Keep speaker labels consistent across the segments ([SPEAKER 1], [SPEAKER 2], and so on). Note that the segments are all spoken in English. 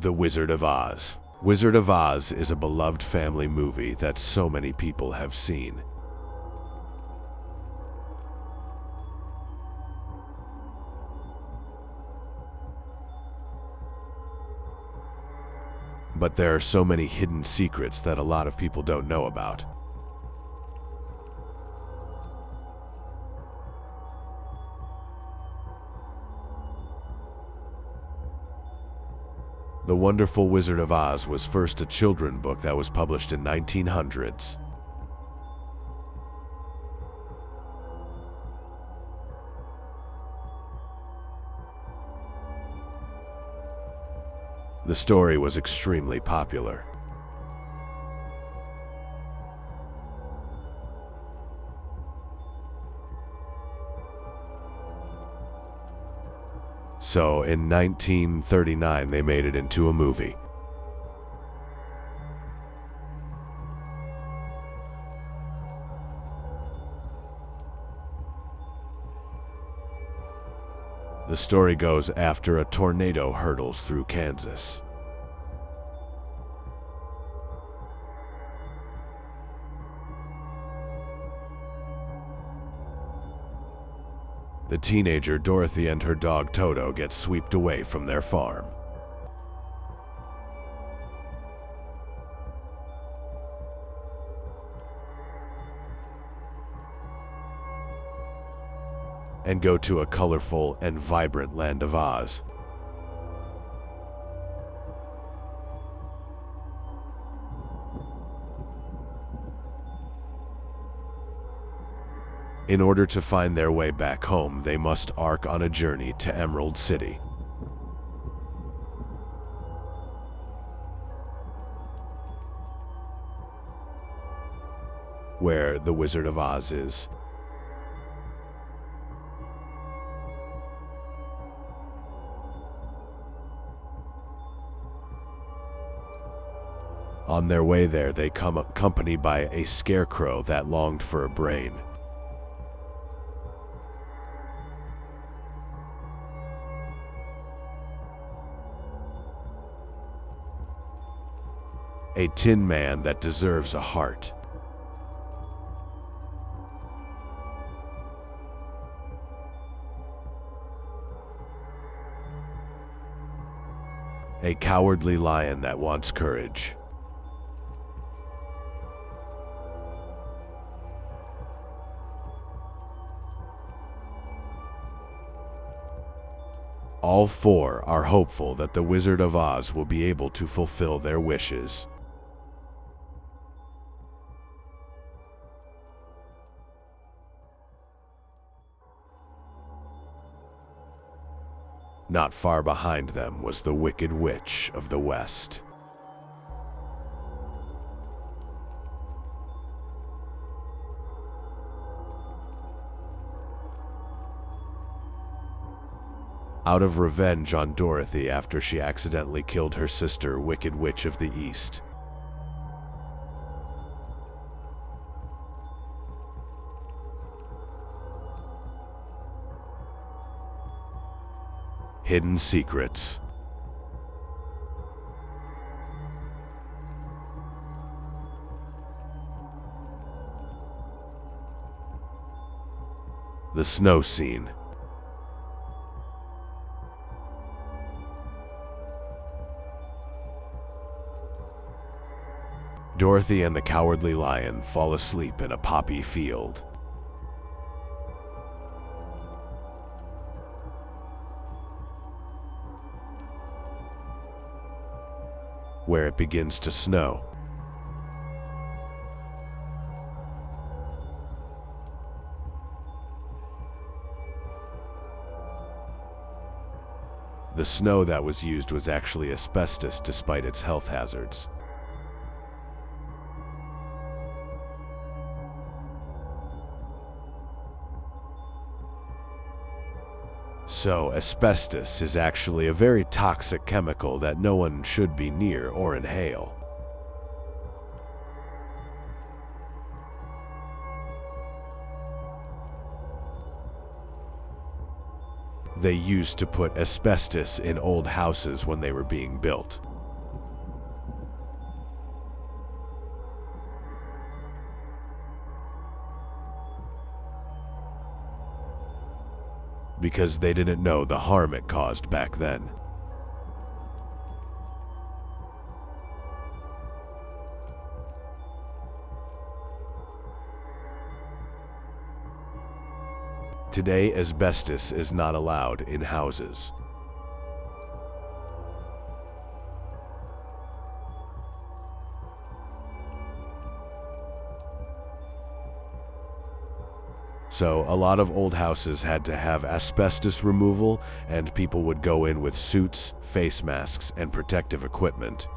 [SPEAKER 1] The Wizard of Oz. Wizard of Oz is a beloved family movie that so many people have seen. But there are so many hidden secrets that a lot of people don't know about. The Wonderful Wizard of Oz was first a children's book that was published in 1900s. The story was extremely popular. So, in 1939, they made it into a movie. The story goes after a tornado hurtles through Kansas. The teenager Dorothy and her dog Toto get swept away from their farm. And go to a colorful and vibrant land of Oz. In order to find their way back home, they must embark on a journey to Emerald City. Where the Wizard of Oz is. On their way there, they come accompanied by a scarecrow that longed for a brain. A tin man that deserves a heart. A cowardly lion that wants courage. All four are hopeful that the Wizard of Oz will be able to fulfill their wishes. Not far behind them was the Wicked Witch of the West. Out of revenge on Dorothy after she accidentally killed her sister, Wicked Witch of the East. Hidden secrets. The snow scene. Dorothy and the Cowardly Lion fall asleep in a poppy field. Where it begins to snow. The snow that was used was actually asbestos despite its health hazards. So, asbestos is actually a very toxic chemical that no one should be near or inhale. They used to put asbestos in old houses when they were being built. because they didn't know the harm it caused back then. Today, asbestos is not allowed in houses. So a lot of old houses had to have asbestos removal, and people would go in with suits, face masks, and protective equipment.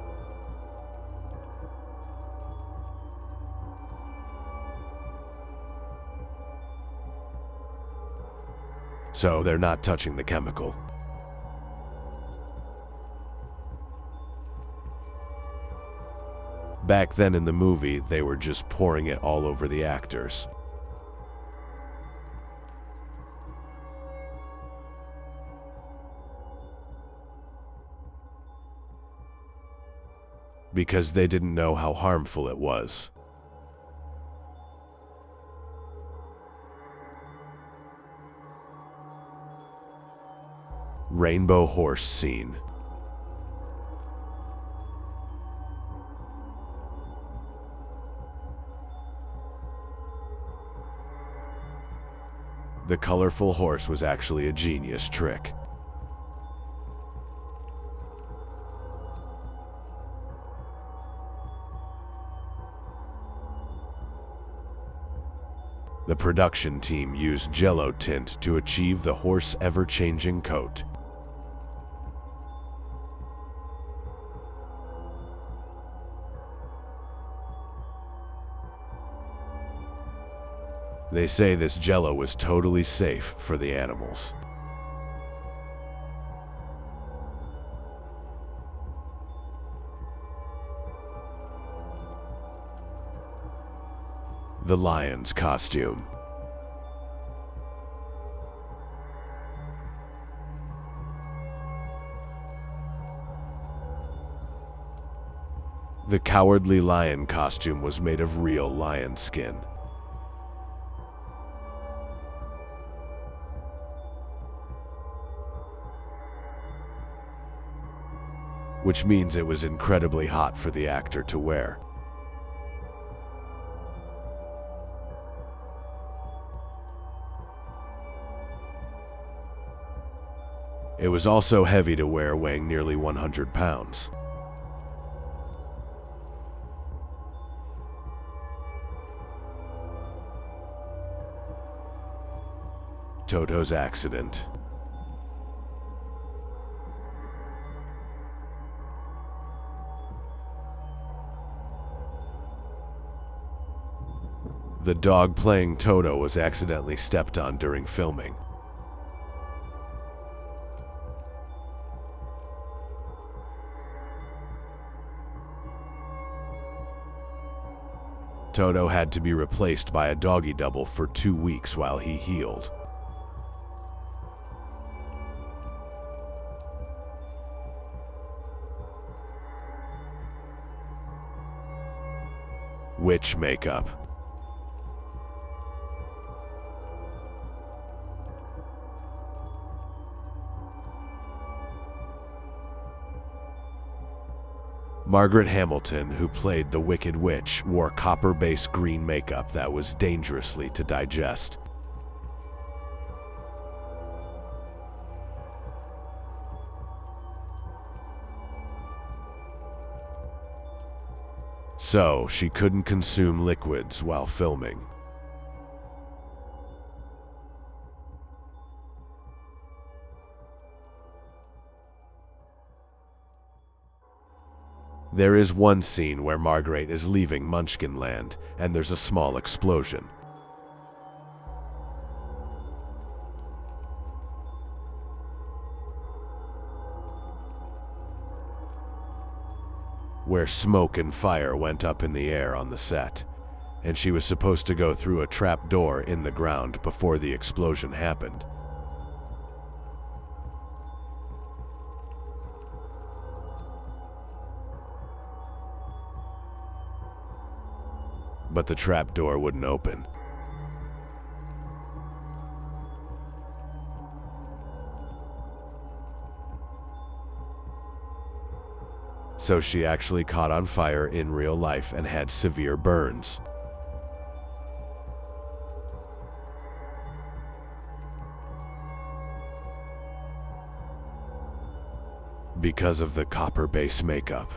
[SPEAKER 1] So they're not touching the chemical. Back then in the movie, they were just pouring it all over the actors. Because they didn't know how harmful it was. Rainbow horse scene. The colorful horse was actually a genius trick. The production team used Jell-O tint to achieve the horse's ever-changing coat. They say this Jell-O was totally safe for the animals. The lion's costume. The cowardly lion costume was made of real lion skin. Which means it was incredibly hot for the actor to wear. It was also heavy to wear, weighing nearly 100 pounds. Toto's accident. The dog playing Toto was accidentally stepped on during filming. Toto had to be replaced by a doggy double for 2 weeks while he healed. Witch makeup. Margaret Hamilton, who played the Wicked Witch, wore copper-based green makeup that was dangerously to digest. So, she couldn't consume liquids while filming. There is one scene where Margaret is leaving Munchkinland, and there's a small explosion. Where smoke and fire went up in the air on the set, and she was supposed to go through a trap door in the ground before the explosion happened. But the trap door wouldn't open. so she actually caught on fire in real life and had severe burns. Because of the copper base makeup.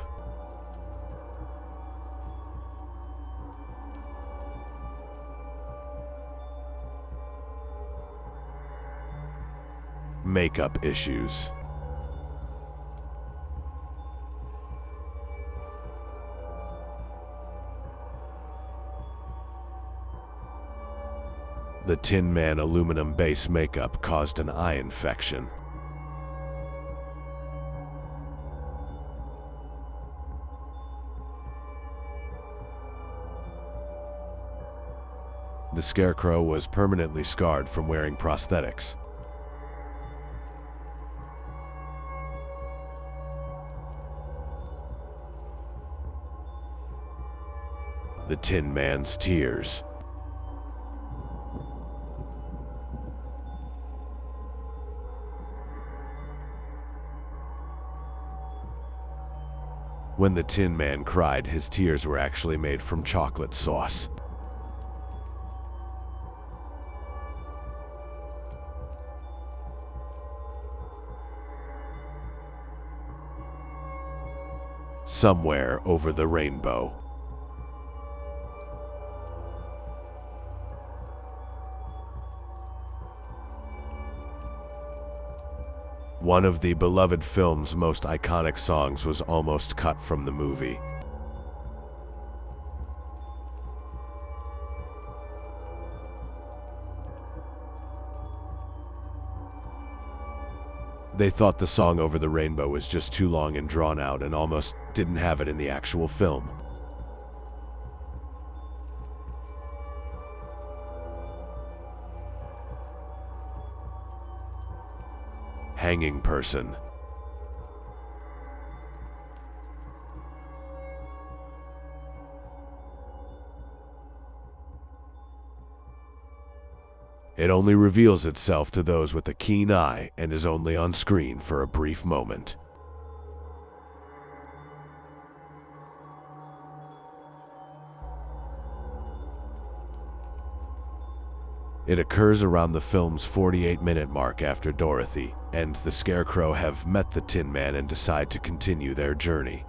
[SPEAKER 1] Makeup issues. The Tin Man aluminum base makeup caused an eye infection. The Scarecrow was permanently scarred from wearing prosthetics. The Tin Man's tears. When the Tin Man cried, his tears were actually made from chocolate sauce. Somewhere over the rainbow. One of the beloved film's most iconic songs was almost cut from the movie. They thought the song Over the Rainbow was just too long and drawn out and almost didn't have it in the actual film. Hanging person. It only reveals itself to those with a keen eye and is only on screen for a brief moment. It occurs around the film's 48-minute mark after Dorothy and the Scarecrow have met the Tin Man and decide to continue their journey.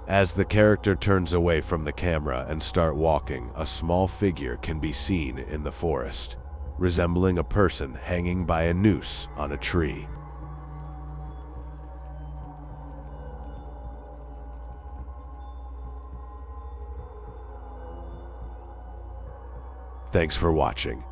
[SPEAKER 1] As the character turns away from the camera and start walking, a small figure can be seen in the forest, resembling a person hanging by a noose on a tree. Thanks for watching.